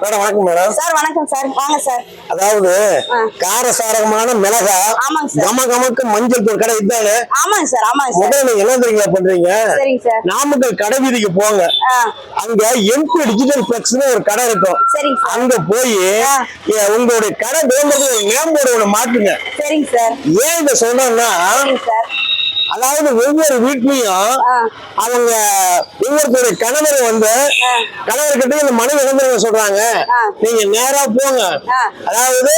Madam வணக்கம் madam. Sir வணக்கம் sir, வாங்க சார். அதாவது காரசாரமான மிளகா, ஆமாங்க சார். கமகமக்கு மஞ்சள் தூள் கடை இதுதானே? ஆமாங்க சார், ஆமாங்க சார். முதல்ல நீங்க என்ன தெரியுங்களா பண்றீங்க? சரிங்க சார். நாமக்கல் கடை வீதிக்கு போங்க. அங்க எம்பி டிஜிட்டல் பிளெக்ஸ்னு ஒரு கடை இருக்கும். சரிங்க சார். அங்க போய் உங்களுடைய கடை விளம்பரத்துக்கு நேம் போர்டு ஒண்ணு மாட்டுங்க. சரிங்க சார். ஏன் இத சொல்றேன்னா, சார் அதாவது ஒவ்வொரு வீட்லயும் அவங்க ஒவ்வொருத்தருடைய கணவர் வந்து கணவர்கிட்ட இந்த மனைவி இழந்துருங்க சொல்றாங்க. நீங்க நேரா போங்க. அதாவது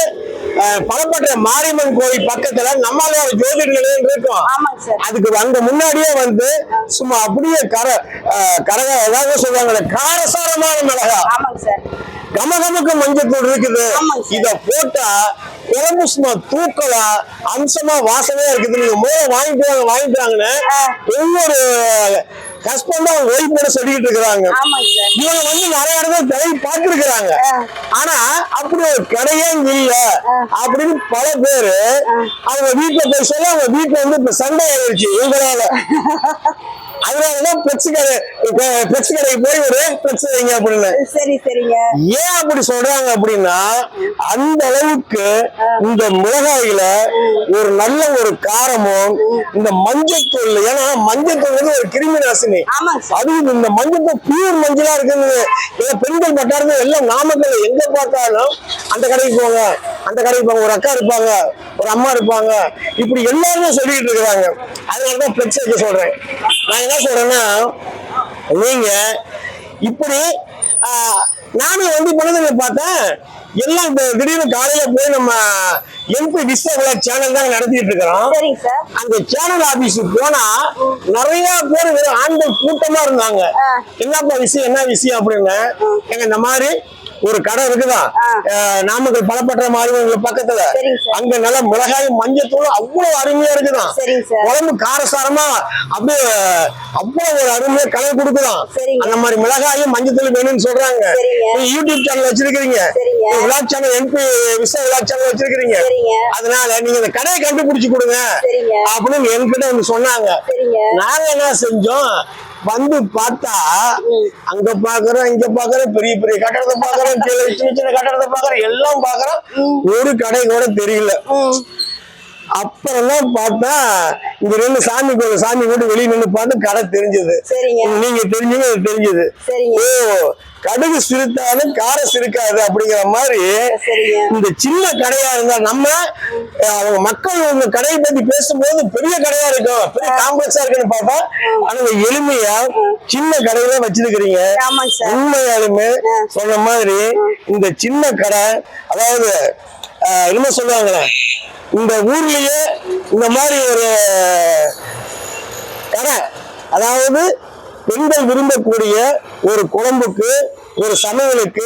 பலப்பட்ட மாரியம்மன் கோயில் பக்கத்துல நம்மளால ஒரு ஜோதிட நிலையம் இருக்கும். அதுக்கு அங்க முன்னாடியே வந்து சும்மா அப்படியே கரக ஏதாவது சொல்றாங்க காரசாரமான மிளகா, கமகமக்கு மஞ்சள் தூள் இருக்குது. இத போட்டா குழம்பு சும்மா தூக்கலா அம்சமா வாசனையா இருக்குது. நீங்க வாங்கிட்டாங்கன்னு ஒவ்வொரு ஹஸ்பண்டும் அவங்க ஒய்ஃபோட சொல்லிட்டு இருக்கிறாங்க. இவங்க வந்து நிறைய இடத்துல கடை பார்த்துருக்கிறாங்க. ஆனா அப்படி ஒரு கடையே இல்ல அப்படின்னு பல பேரு அவங்க வீட்டுல போய் சொல்ல அவங்க வீட்டுல வந்து இப்ப சண்டை ஆயிடுச்சு இவங்களால. அதனாலதான் பிளெக்ஸ் கடைக்கு போய் ஒரு பிளெக்ஸ் வைங்க அப்படின்னு. சரி சரிங்க. ஏன் அப்படி சொல்றாங்க அப்படின்னா, அந்த அளவுக்கு இந்த மிளகாயில ஒரு நல்ல ஒரு காரமும் இந்த மஞ்சத்தூள், ஏன்னா மஞ்சத்தூள் ஒரு கிருமி நாசினி. அது இந்த மஞ்சத்தூள் பியூர் மஞ்சளா இருக்குது. பெண்கள் பட்டாருங்க எல்லாம் நாமக்கல் எங்க பார்த்தாலும் அந்த கடைக்கு போங்க, அந்த கடைக்கு போங்க, ஒரு அக்கா இருப்பாங்க, ஒரு அம்மா இருப்பாங்க, இப்படி எல்லாருமே சொல்லிட்டு இருக்கிறாங்க. அதனாலதான் பிளெக்ஸ் வைக்க சொல்றேன். நான் என்ன சொல்றேன்னா, நீங்க இப்படி நானும் வந்து பண்ணதுல பார்த்தேன் எல்லாம் திடீர்னு காலையில போய் நம்ம எம்பி விஸ்வகுலா சேனல் தான் நடத்திட்டு இருக்கிறோம். அந்த சேனல் ஆபீஸுக்கு போனா நிறைய பேர் ஆண்கள் கூட்டமா இருந்தாங்க. என்னப்பா விஷயம், என்ன விஷயம் அப்படின்னு. எங்க இந்த மாதிரி ஒரு கடை இருக்குதான் நாமக்கல் பலப்பட்ட மாதிரி பக்கத்துல, அங்க நல்ல மிளகாயும் மஞ்சத்தூள் அவ்வளவு அருமையா இருக்குதான். குழம்பு காரசாரமா அப்படியே அவ்வளவு ஒரு அருமையா கலர் கொடுக்குதான். அந்த மாதிரி மிளகாயும் மஞ்சத்தூள் வேணும்னு சொல்றாங்க. நீங்க யூடியூப் சேனல் வச்சிருக்கீங்க, விளாக் சேனல் எம்பி விஸ்வ விளாக் சேனல் வச்சிருக்கீங்க. அதனால நீங்க இந்த கடையை கண்டுபிடிச்சு கொடுங்க அப்படின்னு என்கிட்ட வந்து சொன்னாங்க. நாங்க என்ன செஞ்சோம், வந்து பார்த்தா அங்க பாக்குறோம், இங்க பாக்குறோம், பெரிய பெரிய கட்டடத்தை பாக்குறோம், சின்ன சின்ன கட்டடத்தை பாக்குறோம், எல்லாம் பாக்குறோம், ஒரு கடை கூட தெரியல. அப்புறம் தான் பார்த்தா இங்க ரெண்டு சாமி கோயில், சாமி கூட வெளியே நின்று பார்த்து கடை தெரிஞ்சது. நீங்க தெரிஞ்சீங்க, தெரிஞ்சது. ஓ, கடுகு சிரித்தாலும் காரம் சிரிக்காது அப்படிங்கிற மாதிரி இந்த சின்ன கடையா இருந்தா நம்ம அவங்க மக்கள் உங்க கடையை பத்தி பேசும்போது பெரிய கடையா இருக்கும், பெரிய காம்ப்ளெக்ஸா இருக்குன்னு பார்த்தா ஆனா எளிமையா சின்ன கடையில வச்சிருக்கிறீங்க. உண்மையாலுமே சொன்ன மாதிரி இந்த சின்ன கடை, அதாவது என்ன சொல்லுவாங்களே, இந்த ஊர்லயே இந்த மாதிரி ஒரு கடை, அதாவது பெண்கள் விரும்பக்கூடிய ஒரு குழம்புக்கு, ஒரு சமையலுக்கு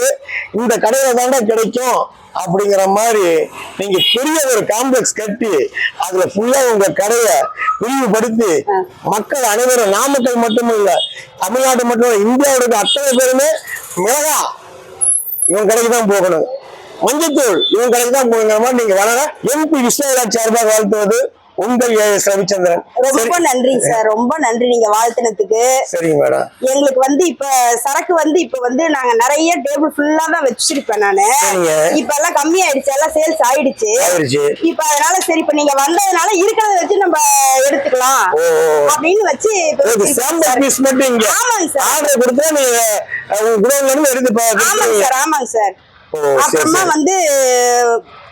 இந்த கடையில தாண்டா கிடைக்கும் அப்படிங்கிற மாதிரி நீங்க பெரிய ஒரு காம்ப்ளெக்ஸ் கட்டி அதுல ஃபுல்லா உங்க கடைய விரிவுபடுத்தி மக்கள் அனைவரும், நாமக்கல் மட்டும் இல்ல தமிழ்நாடு மட்டும் இல்ல இந்தியாவுடைய அத்தனை பேருமே மிளகா இவன் கடைக்கு தான் போகணும், மஞ்சத்தூள் இவன் கடைக்கு தான் போகிற மாதிரி நீங்க வளர எம்பி விஸ்வகுலா சார்பாக வாழ்த்துவது உங்கள் AS ரவிச்சந்திரன். ரொம்ப நன்றி சார், ரொம்ப நன்றி நீங்க வாழ்த்தினதுக்கு. சரிங்க மேடம். எங்களுக்கு வந்து இப்ப சரக்கு வந்து இப்ப வந்து நாங்க நிறைய டேபிள் ஃபுல்லா தான் வச்சிருப்பேன் நானு. இப்ப எல்லாம் கம்மி ஆயிடுச்சு, எல்லாம் சேல்ஸ் ஆயிடுச்சு. இப்ப அதனால சரி, இப்ப நீங்க வந்ததுனால இருக்கிறத வச்சு நம்ம எடுத்துக்கலாம் அப்படின்னு வச்சு. ஆமாங்க சார், ஆர்டர் கொடுத்தா நீங்க குடோன்ல இருந்து எடுத்து பாருங்க. ஆமாங்க சார், ஆமாங்க சார். அப்புறமா வந்து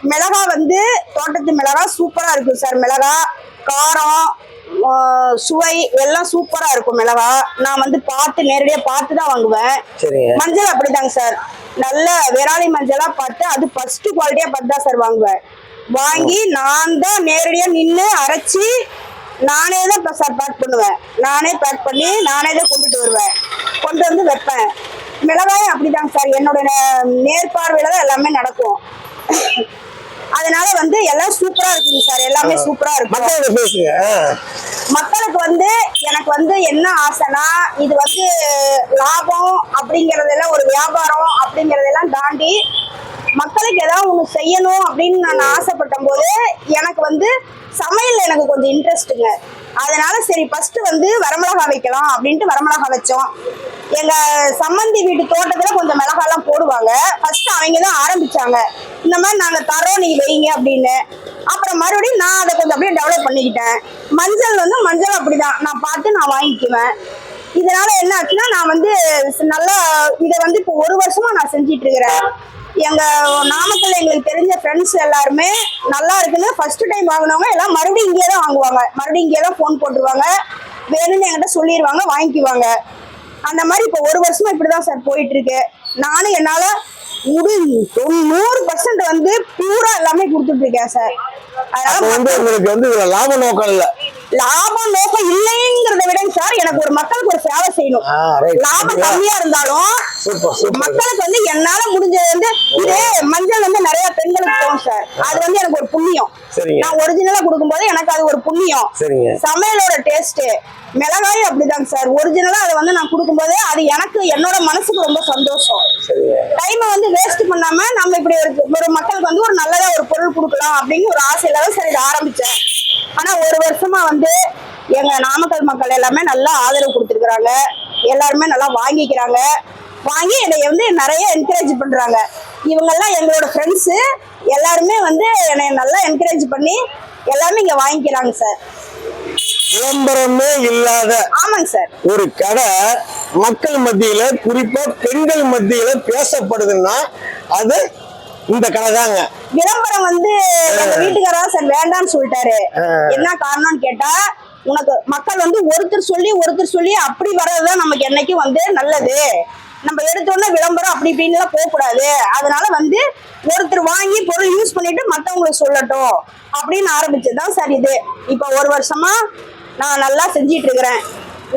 மிளகா வந்து தோட்டத்து மிளகா சூப்பரா இருக்கும் சார். மிளகா காரம் சுவை எல்லாம் சூப்பரா இருக்கும். மிளகா நான் வந்து பார்த்து நேரடியா பார்த்து தான் வாங்குவேன். மஞ்சள் அப்படிதாங்க சார், நல்ல விராலி மஞ்சளா பார்த்து அது ஃபர்ஸ்ட் குவாலிட்டியா பார்த்து தான் சார் வாங்குவேன். வாங்கி நான் தான் நேரடியா நின்று அரைச்சி நானே தான் சார் பேக் பண்ணுவேன். நானே பேக் பண்ணி நானே தான் கொண்டுட்டு வருவேன், கொண்டு வந்து வைப்பேன். மிளகாயும் அப்படிதாங்க சார், என்னோட நேர்பார்வையில தான் எல்லாமே நடக்கும். அதனால வந்து எல்லாம் சூப்பரா இருக்குங்க சார், எல்லாமே சூப்பரா இருக்கும். மக்களுக்கு வந்து எனக்கு வந்து என்ன ஆசைனா, இது வந்து லாபம் அப்படிங்கறதெல்லாம் ஒரு வியாபாரம் அப்படிங்கறதெல்லாம் தாண்டி மக்களுக்கு ஏதாவது ஒண்ணு செய்யணும் அப்படின்னு நான் ஆசைப்பட்ட போது எனக்கு வந்து சமையல் எனக்கு கொஞ்சம் இன்ட்ரெஸ்ட்டுங்க. அதனால சரி ஃபர்ஸ்ட் வந்து வரமிளகா வைக்கலாம் அப்படின்ட்டு வரமிளகா வச்சோம். எங்க சம்மந்தி வீட்டு தோட்டத்துல கொஞ்சம் மிளகாலாம் போடுவாங்க. ஃபர்ஸ்ட் அவங்க தான் ஆரம்பிச்சாங்க, இந்த மாதிரி நாங்க தரோம் நீங்க வைங்க அப்படின்னு. அப்புறம் மறுபடியும் நான் அதை கொஞ்சம் அப்படியே டெவலப் பண்ணிக்கிட்டேன். மஞ்சள் வந்து மஞ்சள் அப்படிதான் நான் பார்த்து நான் வாங்கிக்குவேன். இதனால என்ன ஆச்சுன்னா நான் வந்து நல்லா இதை வந்து இப்போ 1 வருஷமா நான் செஞ்சிட்டு இருக்கிறேன். எங்க நாமக்கல்ல எங்களுக்கு தெரிஞ்ச ஃப்ரெண்ட்ஸ் எல்லாருமே நல்லா இருக்குன்னு ஃபர்ஸ்ட் டைம் வாங்கினவங்க எல்லாம் மறுபடியும் இங்கே தான் வாங்குவாங்க. மறுபடியும் இங்கே தான் ஃபோன் போட்டுருவாங்க, வேணும்னு என்கிட்ட சொல்லிடுவாங்க, வாங்கிக்குவாங்க. அந்த மாதிரி இப்போ 1 வருஷமா இப்படிதான் சார் போயிட்டு இருக்கு. நானும் என்னால 100% வந்து பியூரா எல்லாமே கொடுத்துட்டு இருக்கேன் சார். அதனால உங்களுக்கு வந்து லாப நோக்கம் இல்ல, லாபம் நோக்கம் இல்லைங்கிறத விட சார் எனக்கு ஒரு மக்களுக்கு ஒரு சேவை செய்யணும். லாபம் கம்மியா இருந்தாலும் மக்களுக்கு வந்து என்னால முடிஞ்சது வந்து இதே மஞ்சள் வந்து நிறைய பெண்களுக்கு போகும் சார். அது வந்து எனக்கு ஒரு புண்ணியம். நான் ஒரிஜினலா கொடுக்கும்போது எனக்கு அது ஒரு புண்ணியம். சமையலோட டேஸ்ட் மிளகாயும் அப்படிதாங்க சார். ஒரிஜினலா அதை வந்து நான் கொடுக்கும்போது அது எனக்கு என்னோட மனசுக்கு ரொம்ப சந்தோஷம். டைமை வந்து வேஸ்ட் பண்ணாம நம்ம இப்படி ஒரு மக்களுக்கு வந்து ஒரு நல்லதா ஒரு பொருள் கொடுக்கலாம் அப்படின்னு ஒரு ஆசையில தான் சார் இதை ஆரம்பிச்சேன். ஆனா 1 வருஷமா வந்து எங்க நாமக்கல் மக்கள் எல்லாமே நல்லா ஆதரவு கொடுத்துருக்குறாங்க. எல்லாருமே நல்லா வாங்கிக்கிறாங்க. வாங்கி என்னை வந்து நிறைய என்கரேஜ் பண்றாங்க. இவங்கெல்லாம் எங்களோட ஃப்ரெண்ட்ஸு எல்லாருமே வந்து என்னை நல்லா என்கரேஜ் பண்ணி எல்லாருமே இங்க வாங்கிக்கிறாங்க சார். விளம்பரமே இல்லாத ஆமாங்க சார் ஒரு கடை மக்கள் மத்தியில குறிப்பா பெண்கள் மத்தியில பேசப்படுதுன்னா அது இந்த கடை தாங்க. விளம்பரம் வந்து எங்க வீட்டுக்காரா சார் வேண்டாம்னு சொல்லிட்டாரு. என்ன காரணம்னு கேட்டா, உனக்கு மக்கள் வந்து ஒருத்தர் சொல்லி அப்படி வர்றதுதான் நமக்கு என்னைக்கும் வந்து நல்லது. நம்ம எடுத்தோன்னா விளம்பரம் அப்படி இப்படின்லாம் போகக்கூடாது. அதனால வந்து ஒருத்தர் வாங்கி பொருள் யூஸ் பண்ணிட்டு மற்றவங்களுக்கு சொல்லட்டும் அப்படின்னு ஆரம்பிச்சதுதான் சார் இது. இப்போ 1 வருஷமா நான் நல்லா செஞ்சிட்டு இருக்கிறேன்.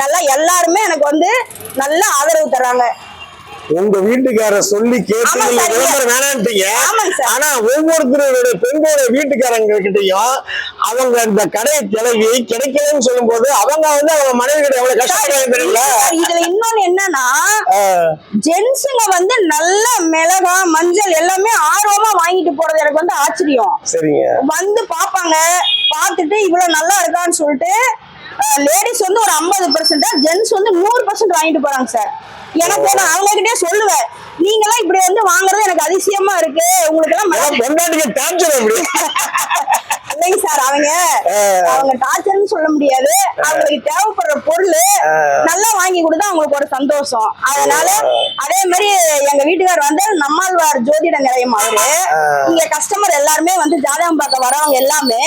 நல்லா எல்லாருமே எனக்கு வந்து நல்ல ஆதரவு தர்றாங்க. உங்க வீட்டுக்கார சொல்லி கேட்டு விளம்பரம் வேணான்ட்டீங்க. ஆனா ஒவ்வொருத்தருடைய பெண்களோட வீட்டுக்காரங்க கிட்டையும் அவங்க இந்த கடையை கிளவி கிடைக்கலன்னு சொல்லும் போது அவங்க வந்து அவங்க மனைவி கிட்ட எவ்வளவு கஷ்டப்படுறாங்க தெரியல. இதுல இன்னொன்னு என்னன்னா, ஜென்ஸுங்க வந்து நல்ல மிளகா மஞ்சள் எல்லாமே ஆர்வமா வாங்கிட்டு போறது எனக்கு வந்து ஆச்சரியம். சரிங்க. வந்து பாப்பாங்க, பார்த்துட்டு இவ்வளவு நல்லா இருக்கான்னு சொல்லிட்டு லேடிஸ் வந்து ஒரு 50%, ஜென்ஸ் வந்து 100% வாங்கிட்டு போறாங்க சார். எனக்கு நான் அவங்க கிட்டே சொல்லுவேன், நீங்க எல்லாம் இப்படி வந்து வாங்குறது எனக்கு அதிசயமா இருக்கு. உங்களுக்கு எல்லாம் இல்லைங்க சார், அவங்க டார்ச்சர்னு சொல்ல முடியாது. அவங்களுக்கு தேவைப்படுற பொருள் நல்லா வாங்கி கொடுத்தா அவங்களுக்கு ஒரு சந்தோஷம். அதனால அதே மாதிரி எங்க வீட்டுக்காரர் வந்து நம்மாழ்வார் ஜோதிட நிலையம் அவரு. இங்க கஸ்டமர் எல்லாருமே வந்து ஜாதகம் பார்க்க வரவங்க எல்லாமே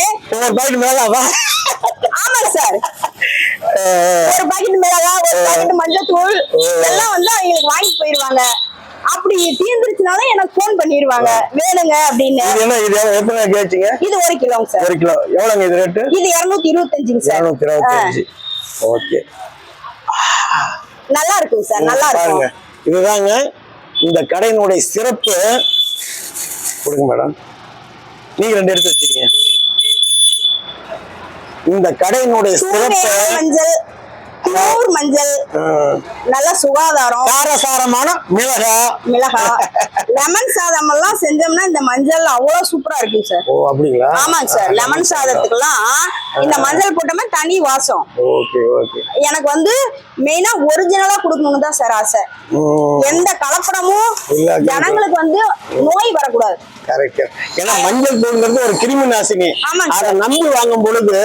ஆமா சார் ஒரு பாக்கெட் மிளகா, ஒரு பாக்கெட் மஞ்சத்தூள் எல்லாம் வந்து அவங்களுக்கு வாங்கிட்டு போயிருவாங்க. அப்படி தீர்ந்துருச்சுனால எனக்கு போன் பண்ணிடுவாங்க வேணுங்க அப்படின்னு. இது 1 கிலோங்க சார். 1 கிலோ எவ்வளவுங்க இது ரேட்? இது 225 சார். 225. ஓகே, நல்லா இருக்கும் சார், நல்லா இருக்கும். இதுதாங்க இந்த கடையினுடைய சிறப்பு. கொடுங்க மேடம், நீங்க 2 எடுத்து வச்சுக்கீங்க. இந்த கடையினுடைய சிறப்பு மஞ்சள், பியூர் மஞ்சள், நல்ல சுகாதாரம், காரசாரமான மிளகா, லெமன் சாதம் எல்லாம் செஞ்சோம்னா இந்த மஞ்சள் அவ்வளவு சூப்பரா இருக்கும் சார். ஓ அப்படிங்களா? ஆமாங்க சார், லெமன் சாதத்துக்கெல்லாம் இந்த மஞ்சள் போட்டோம்னா தனி வாசம். Okay okay. எனக்கு வந்து மெயினா ஒரிஜினலா கொடுக்கணும்னு தான் சார் ஆசை. எந்த கலப்படமும் ஜனங்களுக்கு வந்து நோய் வரக்கூடாது. கரெக்ட். ஏன்னா மஞ்சள் தூள்ங்கிறது ஒரு கிருமி நாசினி. அதை நம்பி வாங்கும் பொழுது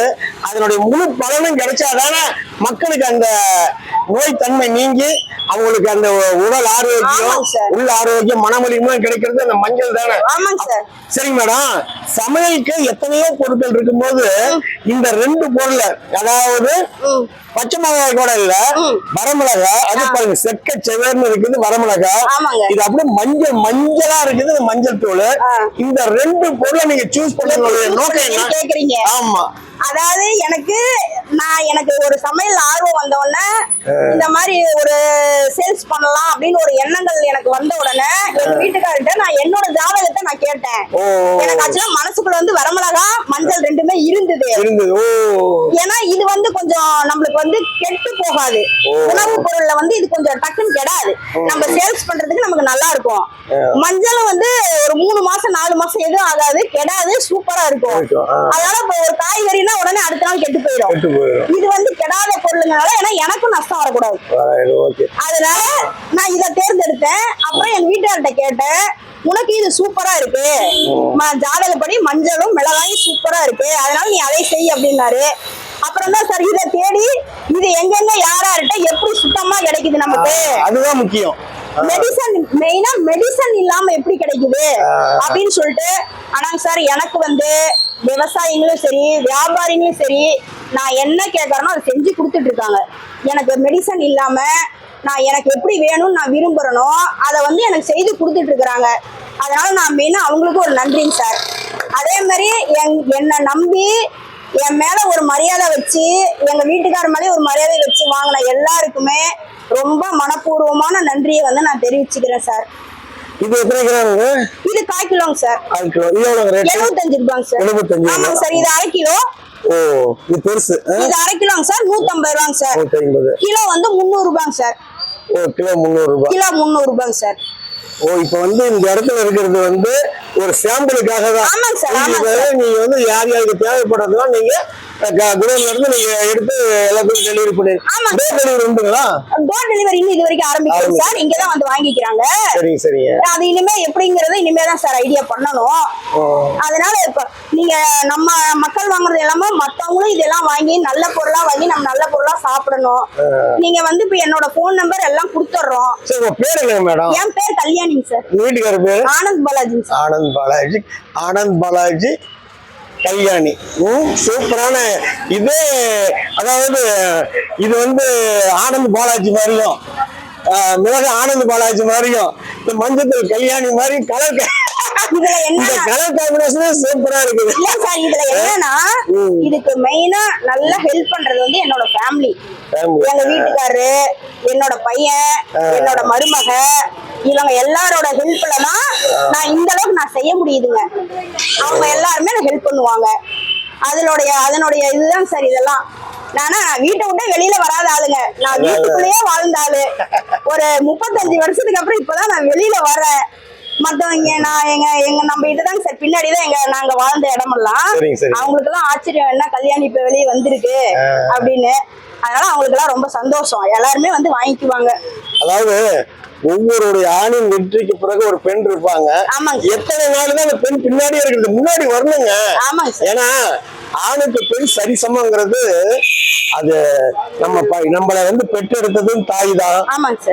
அதனுடைய முழு பலனும் கிடைச்சாதானே மக்களுக்கு அந்த நோய் தன்மை நீங்கி அவங்களுக்கு அந்த உடல் ஆரோக்கியம், உள்ள ஆரோக்கியம், மனமொழியும் கிடைக்கிறது அந்த மஞ்சள் தானே. சரிங்க மேடம், சமையலுக்கு எத்தனையோ பொருட்கள் இருக்கும்போது இந்த 2 பொருள், அதாவது பச்சை மிளகாய் கூட இல்ல, வரமிளகா, அது பாருங்க செக்க செவேர்னு இருக்குது வரமிளகா, இது அப்படியே மஞ்சளா இருக்குது மஞ்சள் தூள். இந்த 2 பொருளை நீங்க சூஸ் பண்ண நோக்கம் என்ன? கேக்குறீங்க. ஆமா, அதாவது எனக்கு ஒரு சமையல் ஆர்வம் வந்த உடனே இந்த மாதிரி ஒரு சேல்ஸ் பண்ணலாம் அப்படின்னு ஒரு எண்ணங்கள் எனக்கு வந்த உடனே எங்க வீட்டுக்காரர்கிட்ட நான் என்னோட ஜாதகத்தை நான் கேட்டேன். எனக்கு ஆக்சுவலா மனசுக்குள்ள வந்து வரமிளகா மஞ்சள் ரெண்டுமே இருந்தது. ஏன்னா இது வந்து கொஞ்சம் நம்மளுக்கு வந்து கெட்டு போகாது. உணவு பொருள்ல வந்து இது கொஞ்சம் டக்குன்னு கெடாது. நம்ம சேல்ஸ் பண்றதுக்கு நமக்கு நல்லா இருக்கும். மஞ்சளும் வந்து ஒரு 3 மாசம் 4 மாசம் எதுவும் ஆகாது, கெடாது, சூப்பரா இருக்கும். அதனால இப்ப ஒரு காய்கறினா உடனே அடுத்த நாள் கெட்டு போயிடும். இது வந்து கெடாத பொருளுங்கனால ஏன்னா எனக்கும் நஷ்டம் வரக்கூடாது. அதனால நான் இதை தேர்ந்தெடுத்தேன். அப்புறம் எங்க வீட்டுக்கார்ட்ட கேட்டேன், உனக்கு இது சூப்பரா இருக்கு, ஜாதகப்படி மஞ்சளும் மிளகாயும் சூப்பரா இருக்கு, அதனால நீ அதை செய் அப்படின்னாரு. அப்புறம் தான் சார் இதை தேடி இது எங்கெங்க யாரார்கிட்ட எப்படி சுத்தமா கிடைக்குது நமக்கு, அதுதான் முக்கியம். மெடிசன் மெயினா மெடிசன் இல்லாம எப்படி கிடைக்குது அப்படின்னு சொல்லிட்டு. ஆனாங்க சார் எனக்கு வந்து விவசாயிகளும் சரி வியாபாரிகளும் சரி நான் என்ன கேட்கறேனோ அதை செஞ்சு கொடுத்துட்டு இருக்காங்க. எனக்கு மெடிசன் இல்லாம நான் எனக்கு எப்படி வேணும்னு நான் விரும்புறேனோ அதை வந்து எனக்கு செய்து கொடுத்துட்டு இருக்கிறாங்க. அதனால நான் மெயினா அவங்களுக்கு ஒரு நன்றிங்க சார். அதே மாதிரி என்னை நம்பி என் மேல ஒரு மரியாதை வச்சு எங்க வீட்டுக்கார மேலே ஒரு மரியாதை வச்சு வாங்கின எல்லாருக்குமே ரொம்ப மனப்பூர்வமான நன்றியை வந்து நான் தெரிவிச்சுக்கிறேன் சார். இது எத்தனை கிராமுங்க? இது 1/4 கிலோங்க சார். 1/4 கிலோ. இது எவ்வளவு ரேட்? 75 ரூபாங்க சார். 75. ஆமாங்க சார். இது 1/2 கிலோ. ஓ, இது பெருசு. இது 1/2 கிலோங்க சார். 150 ரூபாங்க சார். 150. கிலோ வந்து 300 ரூபாங்க சார். ஓ, கிலோ 300 ரூபாய். கிலோ 300 ரூபாங்க சார். ஓ, இப்ப வந்து இந்த இடத்துல இருக்கிறது வந்து ஒரு சாம்பிளுக்காக தான். ஆமாங்க சார். ஆமாங்க சார். நீங்க வந்து யார் யாருக்கு தேவைப்படுறதுலாம் நீங்க குடோன்ல இருந்து நீங்க எடுத்து எல்லாத்தையும் டெலிவரி பண்ணி. டோர் டெலிவரி உண்டுங்களா? டோர் டெலிவரி இன்னும் இது வரைக்கும் ஆரம்பிக்கல சார். இங்க தான் வந்து வாங்கிக்கிறாங்க. சரிங்க சரிங்க. அது இனிமே எப்படிங்கறது இனிமே தான் சார் ஐடியா பண்ணணும். அதனால இப்ப நீங்க நம்ம மக்கள் வாங்குறது எல்லாமே மத்தவங்களும் இதெல்லாம் வாங்கி நல்ல பொருளா வாங்கி நம்ம நல்ல பொருளா சாப்பிடணும். நீங்க வந்து இப்ப என்னோட போன் நம்பர் எல்லாம் கொடுத்துறோம். சரி, உங்க பேர் என்ன மேடம்? என் பேர் கல்யாணிங்க சார். வீட்டுக்கார பேர் ஆனந்த் பாலாஜி சார். ஆனந்த் பாலாஜி. ஆனந்த் பாலாஜி கல்யாணி. சூப்பரான இது. அதாவது இது வந்து ஆனந்த் பாலாஜி மாதிரியும் மிளகு ஆனந்த் பாலாஜி மாதிரியும் இந்த மஞ்சள் கல்யாணி மாதிரி கலர் காம்பினேஷனே சூப்பரா இருக்குது. இல்ல சார், இதுல என்னன்னா இதுக்கு மெயினா நல்லா ஹெல்ப் பண்றது வந்து என்னோட ஃபேமிலி. எங்க வீட்டுக்காரரு, என்னோட பையன், என்னோட மருமக, இவங்க எல்லாரோட ஹெல்ப்ல தான் நான் இந்த அளவுக்கு நான் செய்ய முடியுதுங்க. அவங்க எல்லாருமே ஹெல்ப் பண்ணுவாங்க. அதனுடைய இதுதான் சார் இதெல்லாம். நானா வீட்டை விட்டு வெளியில வராத ஆளுங்க. நான் வீட்டுக்குள்ளேயே வாழ்ந்த ஆளு. ஒரு 35 வருஷத்துக்கு அப்புறம் இப்பதான் நான் வெளியில வரேன். மத்தவங்க நான் எங்க நம்ம இதுதாங்க சார் பின்னாடிதான் நாங்க வாழ்ந்த இடமெல்லாம். அவங்களுக்கு எல்லாம் ஆச்சரியம், என்ன கல்யாணி இப்ப வெளியே வந்திருக்கு அப்படின்னு. அதனால அவங்களுக்கு எல்லாம் ரொம்ப சந்தோஷம். எல்லாருமே வந்து வாங்கிக்குவாங்க. அதாவது ஒவ்வொருடைய ஆணின் வெற்றிக்கு பிறகு ஒரு பெண் இருப்பாங்க. எத்தனை நாள் தான் அந்த பெண் பின்னாடியே இருக்கிறது, முன்னாடி வரணுங்க. ஏன்னா ஆணுக்கு பெண் சரிசமங்கிறது அது நம்மளை வந்து பெற்றெடுத்ததும் தாய் தான்.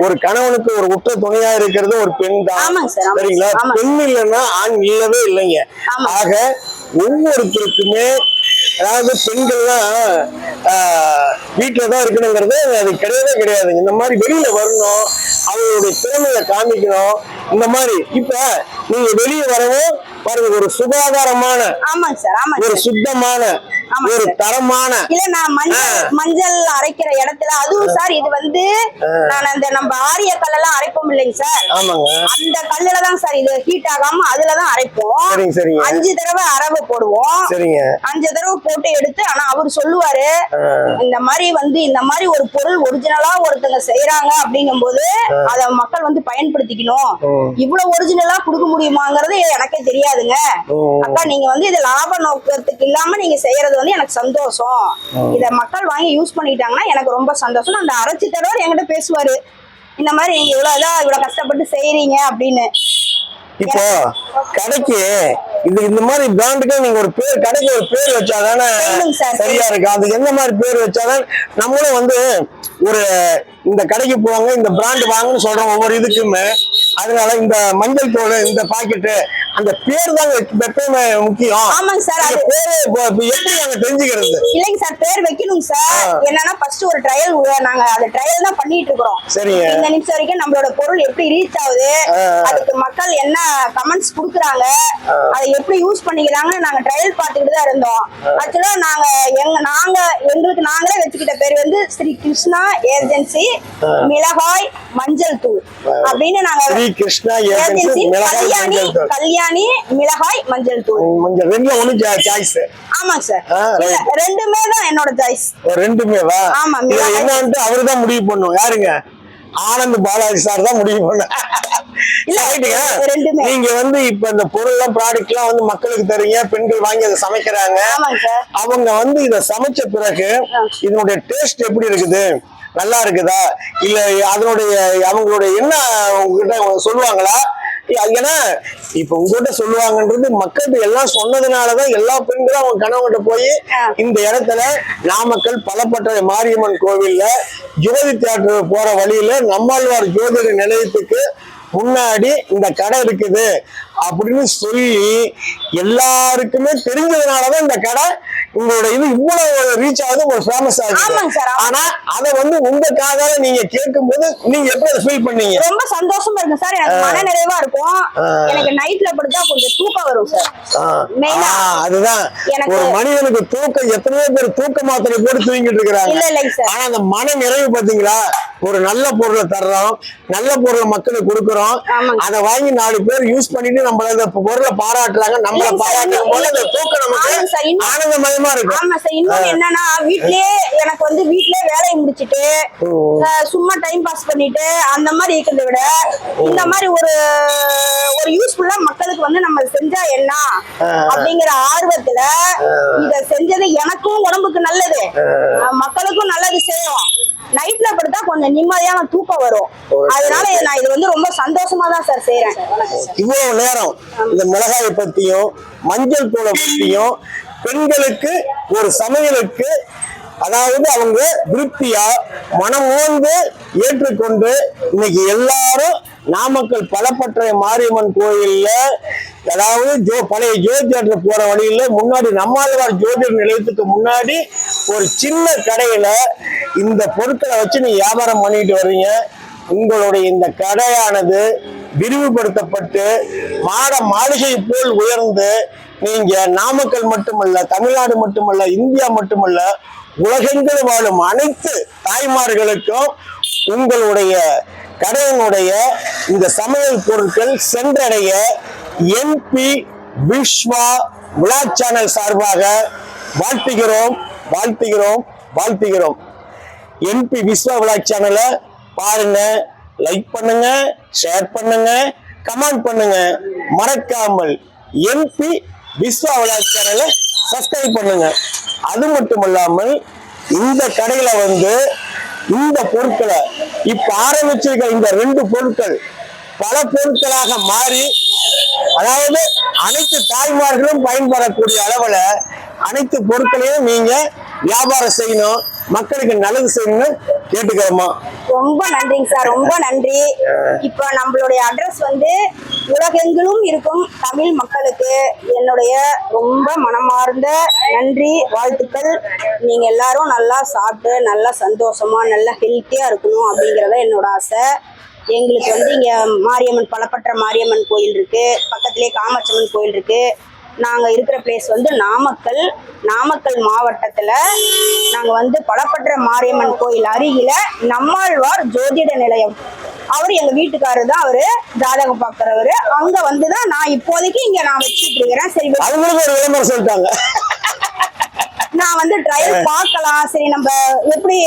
ஒரு கணவனுக்கு ஒரு உற்ற துணையா இருக்கிறது ஒரு பெண் தான். சரிங்களா? பெண் இல்லைன்னா ஆண் இல்லவே இல்லைங்க. ஆக ஒவ்வொருத்தருக்குமே அதாவது பெண்கள்லாம் வீட்டுலதான் இருக்கணுங்கிறது அது கிடையவே கிடையாதுங்க. இந்த மாதிரி வெளியில வரணும், அவங்களுடைய திறமையை காமிக்கணும். இந்த மாதிரி இப்ப நீங்க வெளியே வரவும் பாருங்க, ஒரு சுகாதாரமான, ஒரு சுத்தமான, ஒரு தரமான இல்ல நான் மஞ்சள் அரைக்கிற இடத்துல அதுவும் சார் இது வந்து நான் அந்த நம்ம ஆரிய கல்லெல்லாம் அரைப்போம் இல்லைங்க சார். அந்த கல்லுல தான் சார் இது ஹீட் ஆகாம அதுலதான் அரைப்போம். 5 தடவை அரவு போடுவோம். 5 தடவை போட்டு எடுத்து. ஆனா அவர் சொல்லுவாரு, இந்த மாதிரி ஒரு பொருள் ஒரிஜினலா ஒருத்தங்க செய்யறாங்க அப்படிங்கும் போது அத மக்கள் வந்து பயன்படுத்திக்கணும். இவ்வளவு ஒரிஜினலா கொடுக்க முடியுமாங்கிறது எனக்கே தெரியாதுங்க. அக்கா நீங்க வந்து இது லாப நோக்கத்துக்கு இல்லாம நீங்க செய்யறது வந்து எனக்கு சந்தோஷம். இத மக்கள் வாங்கி யூஸ் பண்ணிட்டாங்கன்னா எனக்கு ரொம்ப சந்தோஷம். அந்த அரைச்சி தரவர் என்கிட்ட பேசுவாரு, இந்த மாதிரி நீங்க இவ்வளவு கஷ்டப்பட்டு செய்யறீங்க அப்படின்னு. இப்போ கடைக்கு இந்த மாதிரி பிராண்டுக்கு நீங்க ஒரு பேர், கடைக்கு ஒரு பேர் வச்சாதானே சரியா இருக்கு. அது எந்த மாதிரி பேர் வச்சாதான் நம்மளும் வந்து ஒரு இந்த கடைக்கு போவாங்க, இந்த பிராண்ட் வாங்கன்னு சொல்றோம் ஒவ்வொரு இதுக்குமே. அதனால இந்த மஞ்சள் தோல், இந்த பாக்கெட்டு அந்த பேர் தாங்க எப்பவுமே முக்கியம். ஆமாங்க சார். அது பேரு எப்படி நாங்க தெரிஞ்சுக்கிறது? இல்லைங்க சார், பேர் வைக்கணும் சார். என்னன்னா ஃபர்ஸ்ட் ஒரு ட்ரையல், நாங்க அந்த ட்ரையல் தான் பண்ணிட்டு இருக்கிறோம். சரிங்க. இந்த நிமிஷம் வரைக்கும் நம்மளோட பொருள் எப்படி ரீச் ஆகுது, அதுக்கு மக்கள் என்ன கமெண்ட்ஸ் குடுக்குறாங்க, அதை எப்படி யூஸ் பண்ணிக்கிறாங்கன்னு நாங்க ட்ரையல் பார்த்துக்கிட்டு தான் இருந்தோம். ஆக்சுவலா எங்களுக்கு நாங்களே வச்சுக்கிட்ட பேர் வந்து ஸ்ரீ கிருஷ்ணா ஏஜென்சி மிளகாய் மஞ்சள் தூள் அப்படின்னு நாங்க ஸ்ரீ கிருஷ்ணா ஏஜென்சி கல்யாணி மிளகாய் மஞ்சள் தூள். மஞ்சள் ரெண்டுல ஒண்ணு சாய்ஸ். ஆமாங்க சார், ரெண்டுமே தான் என்னோட சாய்ஸ். ரெண்டுமேவா? ஆமா. என்னன்ட்டு அவரு தான் முடிவு பண்ணும். யாருங்க? ஆனந்த் பாலாஜி சார் தான் முடிவு பண்ண. நீங்க வந்து இப்ப இந்த பொருள் எல்லாம் ப்ராடக்ட் எல்லாம் வந்து மக்களுக்கு தரீங்க, பெண்கள் வாங்கி அதை சமைக்கிறாங்க. அவங்க வந்து இதை சமைச்ச பிறகு இதனுடைய டேஸ்ட் எப்படி இருக்குது, நல்லா இருக்குதா, இல்ல அதனுடைய அவங்களுடைய என்ன உங்ககிட்ட சொல்லுவாங்களா? ஏன்னா இப்ப உங்ககிட்ட சொல்லுவாங்கன்றது மக்கள்கிட்ட எல்லாம் சொன்னதுனாலதான் எல்லா பெண்களும் அவங்க கணவன்கிட்ட போய் இந்த இடத்துல நாமக்கல் பலப்பட்டறை மாரியம்மன் கோவில்ல ஜோதி தியேட்டர் போற வழியில நம்மாழ்வார் ஜோதிட நிலையத்துக்கு முன்னாடி இந்த கடை இருக்குது அப்படின்னு சொல்லி எல்லாருக்குமே தெரிஞ்சதுனாலதான் இந்த கடை உங்களோட இது இவ்வளவு ரீச் ஆகுது, ஒரு ஃபேமஸ் ஆகுது. ஆனா அதை வந்து உங்க காதால நீங்க கேட்கும் போது நீங்க எப்படி ஃபீல் பண்ணீங்க? ரொம்ப சந்தோஷமா இருக்கு சார், எனக்கு மன நிறைவா இருக்கும். எனக்கு நைட்ல படுத்தா கொஞ்சம் தூக்கம் வரும் சார். அதுதான் ஒரு மனிதனுக்கு தூக்கம். எத்தனையோ பேர் தூக்க மாத்திரை போட்டு தூங்கிட்டு இருக்கிறாங்க. ஆனா அந்த மன நிறைவு பாத்தீங்களா? ஒரு நல்ல பொருளை தர்றோம், நல்ல பொருளை மக்களுக்கு கொடுக்குறோம், அதை வாங்கி 4 பேர் யூஸ் பண்ணிட்டு நம்மள பொருளை பாராட்டுறாங்க. நம்மள பாராட்டும் போது அந்த தூக்கம் நமக்கு ஆனந்தமயமா இருக்கு. ஆமா சார். இன்னொன்னு என்னன்னா, வீட்லயே எனக்கு வந்து வீட்லயே வேலையை முடிச்சிட்டு சும்மா டைம் பாஸ் பண்ணிட்டு அந்த மாதிரி இருக்கிறத விட இந்த மாதிரி ஒரு யூஸ்ஃபுல்லா மக்களுக்கு வந்து நம்ம செஞ்சா என்ன அப்படிங்கிற ஆர்வத்துல இத செஞ்சது எனக்கும் உடம்புக்கு நல்லது, மக்களுக்கும் நல்லது செய்யும். நைட்ல படுத்தா கொஞ்சம் நிம்மதியான தூக்கம் வரும். அதனால நான் இது வந்து ரொம்ப சந்தோஷமா தான் சார் செய்யறேன். இவ்வளவு நேரம் இந்த மிளகாயை பத்தியும் மஞ்சள் தூளை பத்தியும் பெண்களுக்கு ஒரு சமையலுக்கு அதாவது அவங்க திருப்தியா மனமோந்து ஏற்றுக்கொண்டு இன்னைக்கு எல்லாரும் நாமக்கல் பலப்பட்டறை மாரியம்மன் கோயில்ல அதாவது பழைய ஜோதி தியேட்டர் போற வழியில முன்னாடி நம்மாழ்வார் ஜோதிடர் நிலையத்துக்கு முன்னாடி ஒரு சின்ன கடையில இந்த பொருட்களை வச்சு நீங்க வியாபாரம் பண்ணிட்டு வர்றீங்க. உங்களுடைய இந்த கடையானது விரிவுபடுத்தப்பட்டு மாளிகை போல் உயர்ந்து நீங்க நாமக்கல் மட்டுமல்ல, தமிழ்நாடு மட்டுமல்ல, இந்தியா மட்டுமல்ல, உலகெங்கிலும் வாழும் அனைத்து தாய்மார்களுக்கும் உங்களுடைய கடையினுடைய இந்த சமையல் பொருட்கள் சென்றடைய என்பி விஸ்வா விளாக் சேனல் சார்பாக வாழ்த்துகிறோம், வாழ்த்துகிறோம், வாழ்த்துகிறோம். என்பி விஸ்வா விளாக் சேனலை பாருங்க, லைக் பண்ணுங்க, ஷேர் பண்ணுங்க, கமெண்ட் பண்ணுங்க. மறக்காமல் என்பி விஸ்வா விளாக் சேனலை சப்ஸ்கிரைப் பண்ணுங்க. அது மட்டும் இல்லாமல் இந்த கடையில வந்து இந்த பொருட்களை இப்ப ஆரம்பிச்சிருக்க இந்த 2 பொருட்கள் பல பொருட்களாக மாறி அதாவது அனைத்து தாய்மார்களும் பயன்படக்கூடிய அளவுல அனைத்து பொருட்களையும் நீங்க வியாபாரம் செய்யணும், மக்களுக்கு நல்லது செய்யணும் கேட்டுக்கிறோமா. ரொம்ப நன்றிங்க சார், ரொம்ப நன்றி. இப்ப நம்மளுடைய அட்ரஸ் வந்து உலகெங்கிலும் இருக்கும் தமிழ் மக்களுக்கு என்னுடைய ரொம்ப மனமார்ந்த நன்றி, வாழ்த்துக்கள். நீங்க எல்லாரும் நல்லா சாப்பிட்டு நல்லா சந்தோஷமா நல்லா ஹெல்த்தியா இருக்கணும் அப்படிங்கறத என்னோட ஆசை. எங்களுக்கு வந்து இங்க மாரியம்மன் பலப்பட்டறை மாரியம்மன் கோயில் இருக்கு, பக்கத்திலேயே காமாட்சியம்மன் கோயில் இருக்கு. நாங்க இருக்கிற பிளேஸ் வந்து நாமக்கல் மாவட்டத்துல நாங்க வந்து பலப்பட்டறை மாரியம்மன் கோயில் அருகில நம்மாழ்வார் ஜோதிட நிலையம். அவரு எங்க வீட்டுக்காரரு தான், அவரு ஜாதகம் பாக்குறவரு. அங்க வந்துதான் நான் இப்போதைக்கு இங்க நான் வச்சுட்டு இருக்கிறேன். சரி, அவங்களுக்கு ஒரு விளம்பரம் சொல்லிட்டாங்க. நான் வந்து ட்ரையல் பார்க்கலாம், சரி நம்ம எப்படி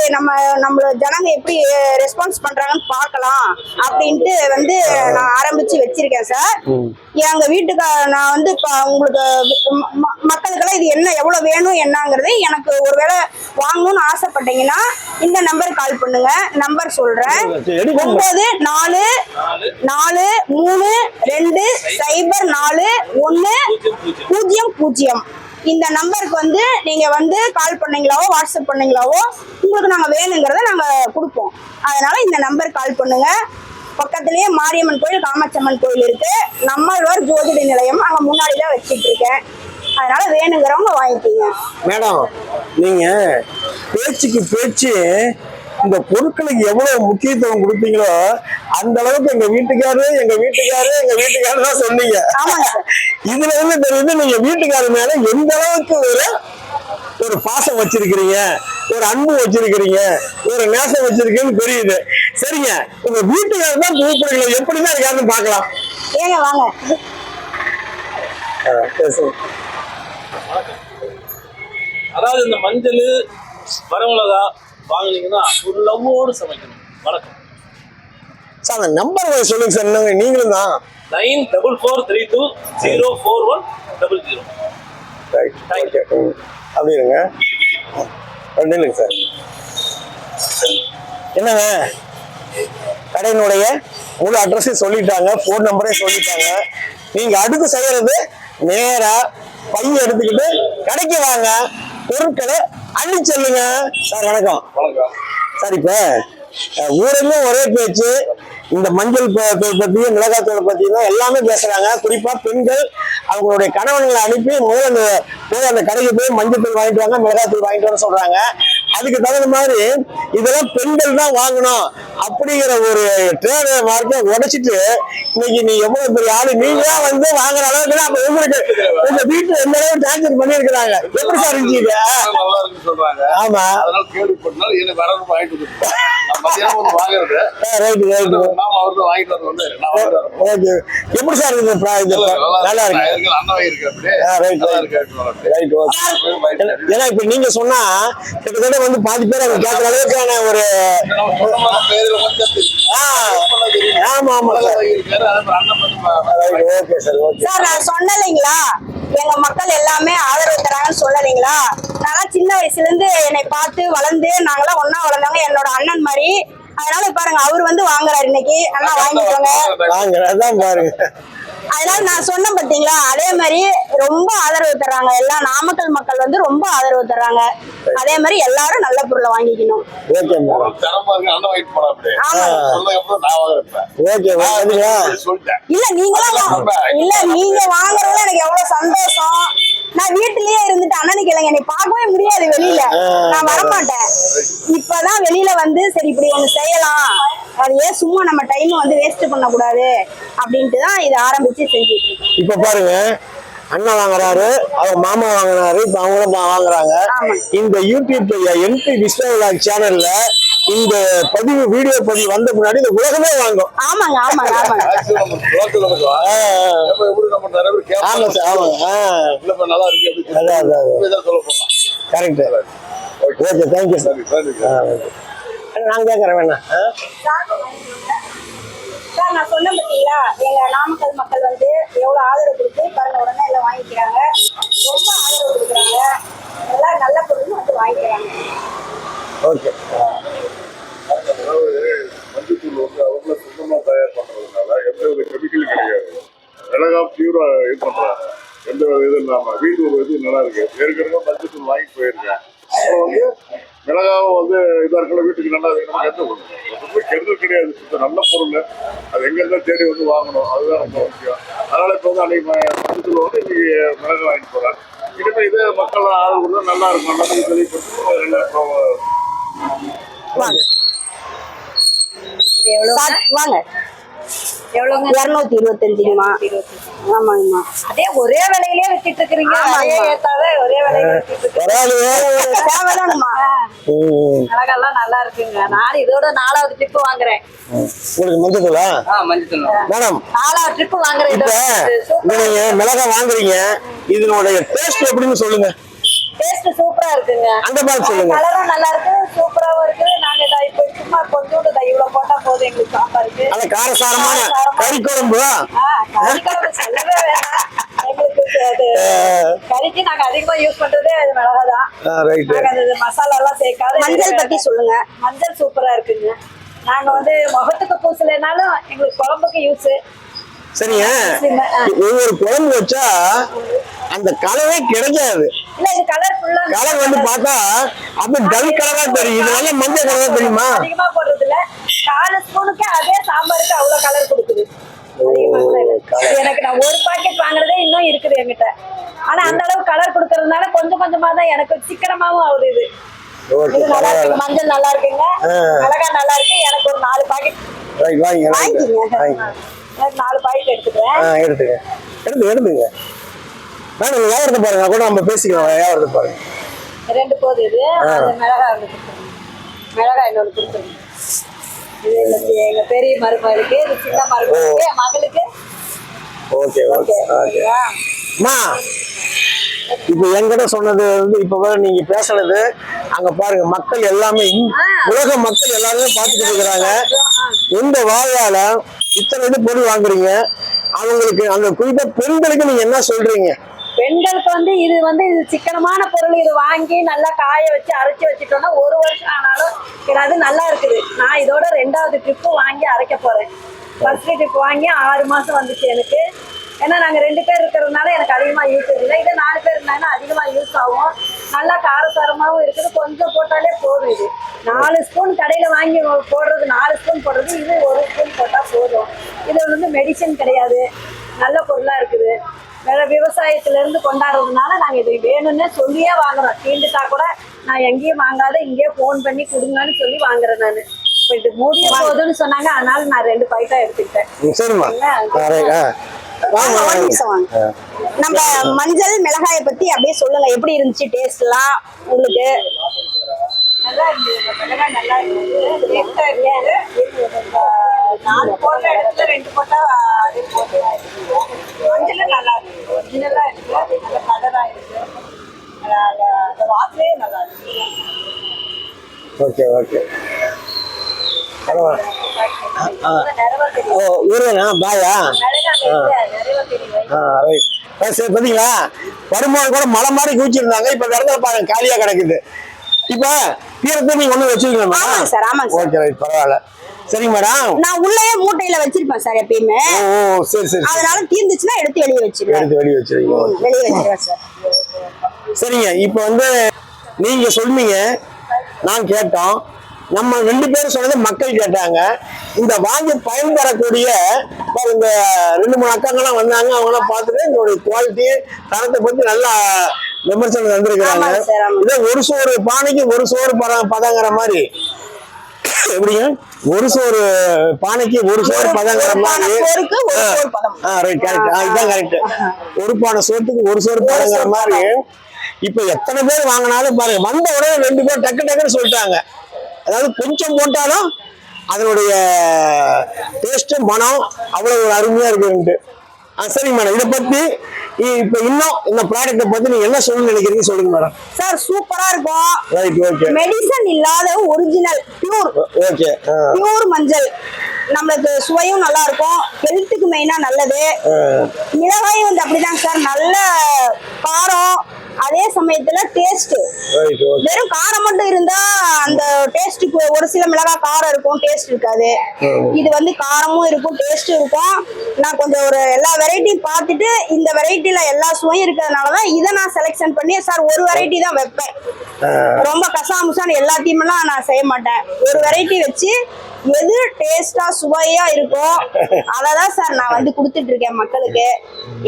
நம்மள ஜனங்க எப்படி ரெஸ்பான்ஸ் பண்றாங்கன்னு பார்க்கலாம் அப்படின்ட்டு வந்து நான் ஆரம்பிச்சு வச்சிருக்கேன் சார். எங்க வீட்டுக்கு நான் வந்து இப்ப உங்களுக்கு மக்களுக்கெல்லாம் இது என்ன எவ்வளவு வேணும் என்னங்கிறது எனக்கு ஒருவேளை வாங்கணும்னு ஆசைப்பட்டீங்கன்னா இந்த நம்பர் கால் பண்ணுங்க. நம்பர் சொல்றேன், 9442044100. இந்த நம்பருக்கு வந்து நீங்க வந்து கால் பண்ணீங்களாவோ வாட்ஸ்அப் பண்ணீங்களாவோ உங்களுக்கு நாங்க வேணுங்கிறத நாங்க கொடுப்போம். அதனால இந்த நம்பர் கால் பண்ணுங்க. பக்கத்துலயே மாரியம்மன் கோயில், காமாட்சி அம்மன் கோயில் இருக்கு. நம்மளோர் ஜோதிட நிலையம் அங்க முன்னாடிதான் வச்சிட்டு இருக்கேன். அதனால வேணுங்கிறவங்க வாங்கிக்கோங்க. மேடம், நீங்க பேச்சுக்கு பேச்சு இந்த பொருட்களுக்கு எவ்வளவு முக்கியத்துவம் கொடுத்தீங்களோ அந்த அளவுக்கு எங்க வீட்டுக்காரு தான் சொன்னீங்க. இதுல இருந்து தெரியுது நீங்க வீட்டுக்காரு மேல எந்த அளவுக்கு ஒரு பாசம் வச்சிருக்கிறீங்க, ஒரு அன்பு வச்சிருக்கிறீங்க, ஒரு நேசம் வச்சிருக்கீங்கன்னு தெரியுது. சரிங்க, உங்க வீட்டுக்காரர் தான் கூப்பிடுறீங்க, எப்படிதான் இருக்காருன்னு பாக்கலாம். ஏங்க வாங்க. அதாவது இந்த மஞ்சள் வரமிளகா வாங்கினீங்கன்னா ஒரு லவ்வோடு சமைக்கணும். வணக்கம் சார். அந்த நம்பர் சொல்லுங்க சார். என்னங்க நீங்களும் தான்? 9442304100. Right, okay. அப்படி இருங்க, இல்லைங்க சார். என்னங்க, கடையினுடைய முழு அட்ரஸையும் சொல்லிட்டாங்க, ஃபோன் நம்பரையும் சொல்லிட்டாங்க. நீங்க அடுத்து செய்யறது நேரா பையன் எடுத்துக்கிட்டு கடைக்கு வாங்க, பொருட்களை அள்ளி செல்லுங்க. சார் வணக்கம். சார், இப்ப ஊரெல்லாம் ஒரே பேச்சு. இந்த மஞ்சள் பத்தியும் மிளகாத்தூள் பத்தியும் தான் எல்லாமே பேசுறாங்க. குறிப்பா பெண்கள் அவங்களுடைய கணவன்களை அனுப்பி முதல்ல போய் அந்த கடைக்கு போய் மஞ்சள் தூள் வாங்கிட்டு வாங்க, மிளகாத்தூள் வாங்கிட்டு வர சொல்றாங்க. அதுக்கு தகுந்த மாதிரி இதெல்லாம் பெண்கள் தான் வாங்கணும் அப்படிங்கிற ஒரு ட்ரேட் மார்க்கை உடைச்சிட்டு இன்னைக்கு நீ எவ்வளவு பெரிய ஆளு, நீங்க வந்து வாங்குற அளவுக்கு அப்ப உங்களுக்கு உங்க வீட்டுல எந்த அளவு டார்ச்சர் பண்ணிருக்கிறாங்க. எப்படி சார் இருந்துச்சு? ஆமா, எப்படி சார் இருக்கு? நல்லா இருக்கு. ஏன்னா இப்ப நீங்க சொன்னா கிட்டத்தட்ட வந்து பாதி பேர் அவங்க கேட்கற அளவுக்கான ஒரு சார் நான் சொன்னலைங்களா, எங்க மக்கள் எல்லாமே ஆதரவு தராங்கன்னு சொல்லலைங்களா. நான் சின்ன வயசுல இருந்து என்னை பார்த்து வளர்ந்து நாங்களாம் ஒன்னா வளர்ந்தவங்க, என்னோட அண்ணன் மாதிரி. அதனால பாருங்க, அவர் வந்து வாங்குறாரு இன்னைக்கு. அண்ணா வாங்கிக்கோங்க. பாருங்க. அதனால நான் சொன்னேன் பாத்தீங்களா, அதே மாதிரி ரொம்ப ஆதரவு தர்றாங்க. எல்லா நாமக்கல் மக்கள் வந்து ரொம்ப ஆதரவு தர்றாங்க. அதே மாதிரி எல்லாரும் நல்ல பொருளை வாங்கிக்கணும். இல்ல நீங்க வாங்குறதுல எனக்கு எவ்வளவு சந்தோஷம். நான் வீட்டுலயே இருந்துட்டு அண்ணனுக்கு இல்லைங்க, என்னை பார்க்கவே முடியாது வெளியில, நான் வரமாட்டேன். இப்பதான் வெளியில வந்து சரி இப்படி ஒண்ணு செய்யலாம், அது ஏன் சும்மா நம்ம டைம் வந்து வேஸ்ட் பண்ண கூடாது அப்படின்ட்டு தான் இதை ஆரம்பிச்சு செஞ்சுட்டு இருக்கேன். இப்ப பாருங்க, அண்ணா வாங்குறாரு, அவங்க மாமா வாங்குறாரு, இப்ப அவங்களும் வாங்குறாங்க. இந்த யூடியூப் MP விஸ்வநாத் சேனல்ல இந்த வீடியோ பதிவு வந்த முன்னாடி இந்த உலகமே வாங்கும். ஆமாங்க ஆமாங்க ஆமாங்க. ஆமா சார், ஆமாங்க. கரெக்ட். Okay, thank you sir. நான் கேட்கறேன் வேணா சார். நான் சொன்னேன் பாத்தீங்களா, எங்க நாமக்கல் மக்கள் வந்து எவ்வளவு ஆதரவு கொடுத்து பாருங்க, உடனே எல்லாம் வாங்கிக்கிறாங்க. ரொம்ப ஆதரவு கொடுக்குறாங்க, எல்லாம் நல்ல பொருள் வந்து வாங்கிக்கிறாங்க. ஓகே. மஞ்சத்தூள் வந்து அவங்க சொந்தமா தயார் பண்றதுனால எந்த வித கெமிக்கலும் கிடையாது. மிளகா பியூரா இது பண்றாங்க, எந்த இது இல்லாம. வீட்டு ஒரு இது நல்லா இருக்கு. ஏற்கனவே மஞ்சத்தூள் வாங்கி போயிருக்கேன். அப்புறம் வந்து மிளகாவும் வந்து இதா இருக்கல, வீட்டுக்கு நல்லா இருக்கு. நமக்கு எந்த ஒன்றும் கெடுதல் கிடையாது. நல்ல பொருள், அது எங்க இருந்தா தேடி வந்து வாங்கணும், அதுதான் ரொம்ப முக்கியம். அதனால இப்ப வந்து அன்னைக்கு மஞ்சத்தூள் வந்து இன்னைக்கு மிளகா வாங்கிட்டு போறேன். இனிமே இதே மக்கள் ஆதரவு கொடுத்தா நல்லா இருக்கும். நல்லா தெளிவுபடுத்தி வாங்க. எவ்வளவுங்க? 225மா. ஆமாங்கம்மா. அதே ஒரே விலையிலே வித்துட்டு இருக்கீங்க. ஒரே விலையில தேவைதானுமா. மிளகாலாம் நல்லா இருக்குங்க. நான் இதோட 4வது ட்ரிப் வாங்குறேன். மஞ்சத்தூளா? மஞ்சத்தூள் மேடம், 4வது ட்ரிப் வாங்குறேன். நீங்க மிளகா வாங்குறீங்க, இதனுடைய டேஸ்ட் எப்படின்னு சொல்லுங்க. டேஸ்ட் சூப்பரா இருக்குங்க. அந்த மாதிரி சொல்லுங்க. கலரும் நல்லா இருக்கு, சூப்பராவும் இருக்கு. நாங்க இப்ப சும்மா கொஞ்சோண்டு இவ்வளவு போட்டா போதும் எங்களுக்கு சாம்பாருக்கு. அந்த காரசாரமான கறி குழம்பு. கறி குழம்பு சொல்லவே வேணாம். எங்களுக்கு கறிக்கு நாங்க அதிகமா யூஸ் பண்றதே அது மிளகாதான். நாங்க மசாலா எல்லாம் சேர்க்காத. மஞ்சள் பத்தி சொல்லுங்க. மஞ்சள் சூப்பரா இருக்குங்க. நாங்க வந்து முகத்துக்கு பூசலைனாலும் எங்களுக்கு குழம்புக்கு யூஸ். சரிங்க, ஒவ்வொரு குழம்பு வச்சா அந்த கலரே கிடைக்காது. இல்ல, இது கலர் ஃபுல்லா கலர் வந்து பார்த்தா அப்படி டல் கலரா தெரியும். இது நல்ல மஞ்சள் கலரா தெரியுமா? அதிகமா போடுறது இல்ல, 4 ஸ்பூனுக்கு அதே சாம்பாருக்கு அவ்வளவு கலர் கொடுக்குது. அதிகமா கூட இல்ல. எனக்கு நான் ஒரு பாக்கெட் வாங்குறதே இன்னும் இருக்குது என்கிட்ட. ஆனா அந்த அளவு கலர் கொடுக்கறதுனால கொஞ்சம் கொஞ்சமா தான் எனக்கு சிக்கனமாவும் ஆகுது இது. ஓகே இது நல்லா இருக்கு, மஞ்சள் நல்லா இருக்குங்க, மிளகாய் நல்லா இருக்கு. எனக்கு ஒரு 4 பாக்கெட் வாங்கிக்கங்க. எனக்கு 4 பாக்கெட் எடுத்துக்கிறேன். எடுத்துங்க மேடம், வியாபாரத்தை பாருங்க கூட நம்ம பேசிக்கலாம். வியாபாரத்தை பாருங்க. 2 போது இது. அந்த மிளகாய் ஒன்று கொடுத்துருங்க. மிளகாய் இன்னொன்று கொடுத்துருங்க. இது எங்க பெரிய மருமகளுக்கு, இது சின்ன மருமகளுக்கு, என் மகளுக்கு. ஓகே ஓகே ஓகே அம்மா, இப்ப என்கிட்ட சொன்னது வந்து இப்ப நீங்க பேசுனது அங்க பாருங்க, மக்கள் எல்லாமே உலக மக்கள் எல்லாருமே பார்த்துட்டு இருக்கிறாங்க. இந்த வாயால இத்தனை இது பொருள் வாங்குறீங்க, அவங்களுக்கு அந்த குறிப்பா பெண்களுக்கு நீங்க என்ன சொல்றீங்க? பெண்களுக்கு வந்து இது சிக்கனமான பொருள். இது வாங்கி நல்லா காய வச்சு அரைச்சி வச்சுட்டோம்னா 1 வருஷம் ஆனாலும் அது நல்லா இருக்குது. நான் இதோட 2வது ட்ரிப்பு வாங்கி அரைக்க போறேன். ஃபர்ஸ்ட் ட்ரிப் வாங்கி 6 மாசம் வந்துச்சு எனக்கு. ஏன்னா நாங்க 2 பேர் இருக்கிறதுனால எனக்கு அதிகமா யூஸ் இல்லை. இதே 4 பேர் இருந்தாங்கன்னா அதிகமா யூஸ் ஆகும். நல்லா காரசாரமாவும் இருக்குது. கொஞ்சம் போட்டாலே போதும். இது 4 ஸ்பூன் கடையில வாங்கி போடுறது, 4 ஸ்பூன் போடுறது, இது 1 ஸ்பூன் போட்டா போதும். இது மெடிசன் கிடையாது, நல்ல பொருளா இருக்குது. வேற விவசாயத்துல இருந்து கொண்டாடுறதுனால நாங்க இது வேணும்னு சொல்லியே வாங்குறோம். தீண்டுட்டா கூட நான் எங்கேயும் வாங்காத, இங்கேயே போன் பண்ணி கொடுங்கன்னு சொல்லி வாங்குறேன். நான் இப்ப இது முடிய போகுதுன்னு சொன்னாங்க, அதனால நான் 2 பாக்கெட்டா எடுத்துக்கிட்டேன். சரிம்மா. நம்ம மஞ்சள் மிளகாயை பத்தி அப்படியே சொல்லுங்க, எப்படி இருந்துச்சு டேஸ்ட் எல்லாம் உங்களுக்கு? நல்லா இருந்தது. மிளகாய் நல்லா இருந்தது. டேஸ்டா இருந்தது. 4 போடுற இடத்துல 2 போட்டா அதே போட்டு. மஞ்சள் நல்லா இருக்கு, ஒரிஜினலா இருக்கு, நல்ல கலரா இருக்கு, அந்த வாசனையே நல்லா இருக்கு. ஓகே ஓகே பாத்தீங்களா, வருமானம் கூட மலை மாதிரி குவிச்சிருந்தாங்க. இப்ப இடத்துல பாருங்க காலியா கிடக்குது. இப்ப தீரத்தை நீங்க ஒண்ணு வச்சிருக்கீங்க. ஓகே ரைட், பரவாயில்ல. சரிங்க மேடம், நான் உள்ளேயே மூட்டையில வச்சிருப்பேன் சார் எப்பயுமே. ஓ சரி சரி. அதனால தீர்ந்துச்சுன்னா எடுத்து வெளியே வச்சிருவேன். வெளியே வச்சிருக்கீங்க. வெளியே வச்சிருவேன் சார். சரிங்க, இப்ப வந்து நீங்க சொன்னீங்க, நான் கேட்டோம், நம்ம 2 பேரும் சொன்னது மக்கள் கேட்டாங்க. இந்த வாங்கி பயன்பெறக்கூடிய இந்த 2-3 அக்காங்கெல்லாம் வந்தாங்க. அவங்க எல்லாம் பார்த்துட்டு இதோட குவாலிட்டி தரத்தை பத்தி நல்லா விமர்சனம் தந்திருக்கிறாங்க. இதே ஒரு சோறு பானைக்கு ஒரு சோறு பதங்கிற மாதிரி, எப்படிங்க, ஒரு சோறு பானைக்கு ஒரு சோறு பதங்கிற மாதிரி. ரைட், கரெக்ட், இதுதான் கரெக்ட். ஒரு பானை சோத்துக்கு ஒரு சோறு பதங்கிற மாதிரி. இப்ப எத்தனை பேர் வாங்கினாலும் பாருங்க, வந்த உடனே 2 பேர் டக்கு டக்குன்னு சொல்லிட்டாங்க. அதாவது கொஞ்சம் போட்டாலும் அதனுடைய டேஸ்ட் மனம் அவ்வளவு ஒரு அருமையா இருக்குன்ட்டு. சரிங்க மேடம், இதை பத்தி இப்ப இன்னும் இந்த ப்ராடக்ட்டை பத்தி நீங்க என்ன சொல்லணும்னு நினைக்கிறீங்க, சொல்லுங்க மேடம். சார் சூப்பரா இருக்கும். Right, okay. மெடிசன் இல்லாத ஒரிஜினல் பியூர். ஓகே, பியூர் மஞ்சள். நம்மளுக்கு சுவையும் நல்லா இருக்கும், ஹெல்த்துக்கு மெயினா நல்லது. மிளகாயும் அப்படிதான் சார், நல்ல காரம், அதே சமயத்துல டேஸ்ட். வெறும் காரம் மட்டும் இருந்தா அந்த டேஸ்ட்டுக்கு ஒரு சில மிளகாய் காரம் இருக்கும், டேஸ்ட் இருக்காது. இது காரமும் இருக்கும், டேஸ்டும் இருக்கும். நான் கொஞ்சம் ஒரு எல்லா வெரைட்டியும் பார்த்துட்டு இந்த வெரைட்டில எல்லா சுவையும் இருக்கிறதுனாலதான் இதை நான் செலக்ஷன் பண்ணி சார் ஒரு வெரைட்டி தான் வைப்பேன். ரொம்ப கசாமுசான்னு எல்லாத்தையுமே நான் செய்ய மாட்டேன். ஒரு வெரைட்டி வச்சு எது டேஸ்டா சுவையா இருக்கோ அததான் சார் நான் கொடுத்துட்டு இருக்கேன் மக்களுக்கு.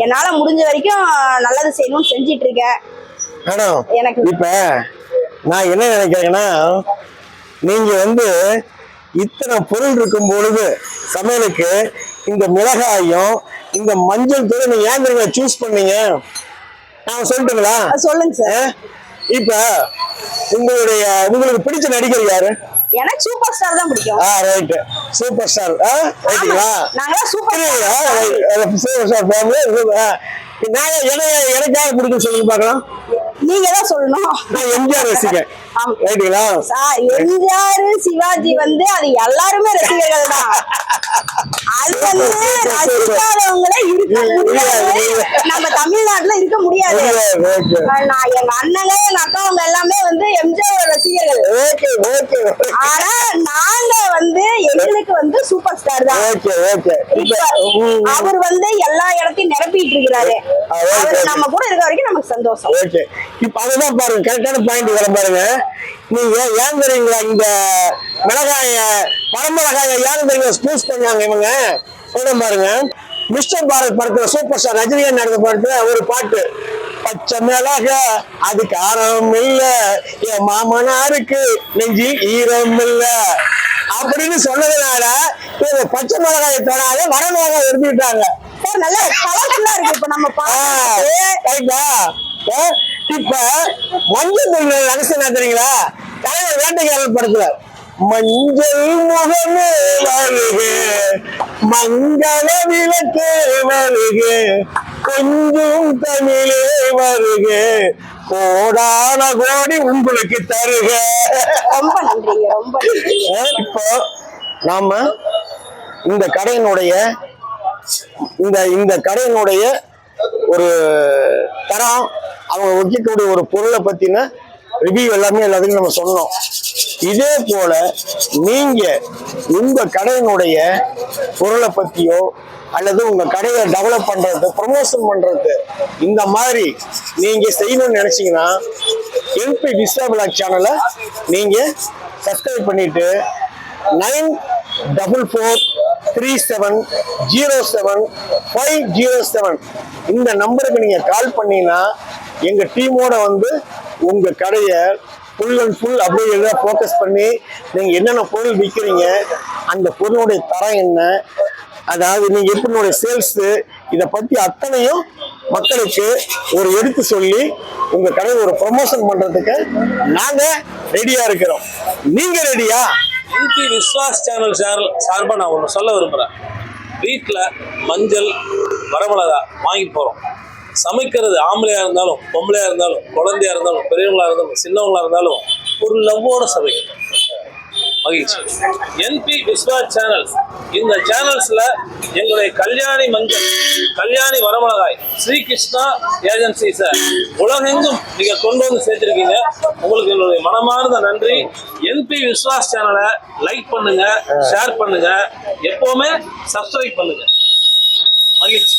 என்னால முடிஞ்ச வரைக்கும் நல்லது செய்யணும்னு செஞ்சிட்டு இருக்கேன். மேடம், எனக்கு இப்ப நான் என்ன நினைக்கிறேன்னா, நீங்க இத்தனை பொருள் இருக்கும் பொழுது சமையலுக்கு இந்த மிளகாயும் இந்த மஞ்சள் தூள் நீங்க ஏன் தெரியுமா சூஸ் பண்ணீங்க? நான் சொல்லட்டுங்களா? சொல்லுங்க சார். இப்ப உங்களுக்கு பிடிச்ச நடிகர் யாரு? எனக்கு சூப்பர் ஸ்டார் தான் பிடிக்கும். Right, super star. ரைட்டுங்களா? நாங்க சூப்பர் ஸ்டார் ஃபேமிலி. எனக்காக பிடிக்கும் சொல்லுங்க பார்க்கலாம். நீங்க தான் சொல்லணும். நான் எம்ஜிஆர் ரசிகன். ரைட்டுங்களா? எம்ஜிஆர் சிவாஜி அது எல்லாருமே ரசிகர்கள் தான். அது ரசிக்காதவங்களே இருக்க முடியாது, நம்ம தமிழ்நாட்டுல இருக்க முடியாது. நான் எங்க அண்ணங்க எங்க அக்காவங்க எல்லாமே எம்ஜிஆர் ரசிகர்கள். ஆனா நாங்க எங்களுக்கு சூப்பர் ஸ்டார் தான். அவர் எல்லா இடத்தையும் நிரப்பிட்டு இருக்கிறாரு. நம்ம கூட இருக்க வரைக்கும் நமக்கு சந்தோஷம். இப்ப அதுதான் பாருங்க, கரெக்டான பாயிண்ட் வர பாருங்க. நீங்க ஏன் தெரியுங்களா இந்த மிளகாய பரமிளகாய ஏன் தெரியுங்க ஸ்பூஸ் பண்ணாங்க இவங்க? சொல்றேன் பாருங்க. மிஸ்டர் பாரத் படத்துல சூப்பர் ஸ்டார் ரஜினிகாந்த் நடந்த படத்துல ஒரு பாட்டு, பச்சை மிளகா அது காரம் இல்ல, என் மாமனாருக்கு நெஞ்சில் ஈரம் இல்ல அப்படின்னு சொன்னதுனால இவங்க பச்சை மிளகாயை தொடாத வர மிளகாய் எடுத்துக்கிட்டாங்க. சார் நல்ல கலர்ஃபுல்லா இருக்கு இப்ப நம்ம ரைட்டா? இப்ப மஞ்சள் தூள் ரகசியம் என்ன தெரியுங்களா? தலைவர் வேட்டைக்காரன் படத்துல மஞ்சள் முகமே வருக மங்கள விளக்கு வருக கொஞ்சம் தமிழே வருக கோடான கோடி உங்களுக்கு தருக. ரொம்ப நன்றிங்க, ரொம்ப நன்றிங்க. இப்போ நாம இந்த கடையினுடைய இந்த கடையினுடைய ஒரு தரம், அவங்க வைக்கக்கூடிய ஒரு பொருளை பத்தின ரிவ்யூ எல்லாமே எல்லாத்துக்கும் நம்ம சொன்னோம். இதே போல நீங்க உங்க கடையினுடைய பொருளை பத்தியோ அல்லது உங்க கடையை டெவலப் பண்றது, ப்ரமோஷன் பண்றது இந்த மாதிரி நீங்க செய்யணும்னு நினைச்சீங்கன்னா எம்பி விஸ்வா விலாக் சேனலை நீங்க சப்ஸ்கிரைப் பண்ணிட்டு 9447070507 இந்த நம்பருக்கு நீங்க கால் பண்ணீங்கன்னா எங்க டீமோட வந்து உங்க கடையை ஃபுல் அண்ட் ஃபுல் அப்படியே ஃபோக்கஸ் பண்ணி நீங்க என்னென்ன பொருள் விற்கிறீங்க, அந்த பொருளுடைய தரம் என்ன, அதாவது நீங்க எப்படி சேல்ஸ், இதை பத்தி அத்தனையும் மக்களுக்கு ஒரு எடுத்து சொல்லி உங்க கடையை ஒரு ப்ரமோஷன் பண்றதுக்கு நாங்க ரெடியா இருக்கிறோம். நீங்க ரெடியா? எம்பி விஸ்வாஸ் சேனல் சார்பா நான் ஒன்று சொல்ல விரும்புகிறேன். வீட்டில் மஞ்சள் வரமிளகா வாங்கி போகிறோம். சமைக்கிறது ஆம்பளையாக இருந்தாலும் பொம்பளையாக இருந்தாலும் குழந்தையாக இருந்தாலும் பெரியவங்களாக இருந்தாலும் சின்னவங்களாக இருந்தாலும் ஒரு லவ்வோட சமைக்கணும். மகிழ்ச்சி. என்பி விஸ்வா சேனல்ஸ், இந்த சேனல்ஸ்ல எங்களுடைய கல்யாணி மஞ்சள், கல்யாணி வரமிளகாய், ஸ்ரீகிருஷ்ணா ஏஜென்சிஸை உலகெங்கும் நீங்க கொண்டு வந்து சேர்த்திருக்கீங்க. உங்களுக்கு என்னுடைய மனமார்ந்த நன்றி. என்பி விஸ்வாஸ் சேனலை லைக் பண்ணுங்க, ஷேர் பண்ணுங்க, எப்பவுமே சப்ஸ்கிரைப் பண்ணுங்க. மகிழ்ச்சி.